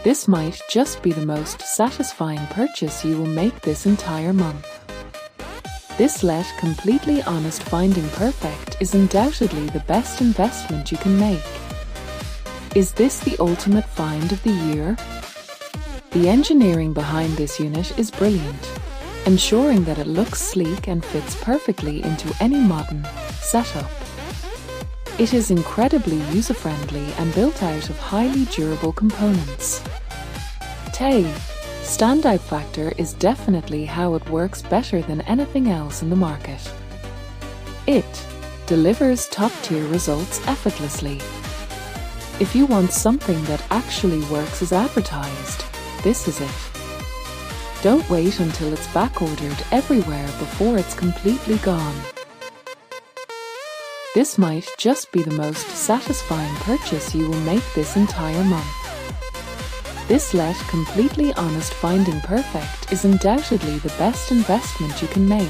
This might just be the most satisfying purchase you will make this entire month. This let completely honest finding perfect is undoubtedly the best investment you can make. Is this the ultimate find of the year? The engineering behind this unit is brilliant, ensuring that it looks sleek and fits perfectly into any modern setup. It is incredibly user-friendly and built out of highly durable components. Standout factor is definitely how it works better than anything else in the market. It delivers top-tier results effortlessly. If you want something that actually works as advertised, this is it. Don't wait until it's back-ordered everywhere before it's completely gone. This might just be the most satisfying purchase you will make this entire month. This let completely honest finding perfect is undoubtedly the best investment you can make.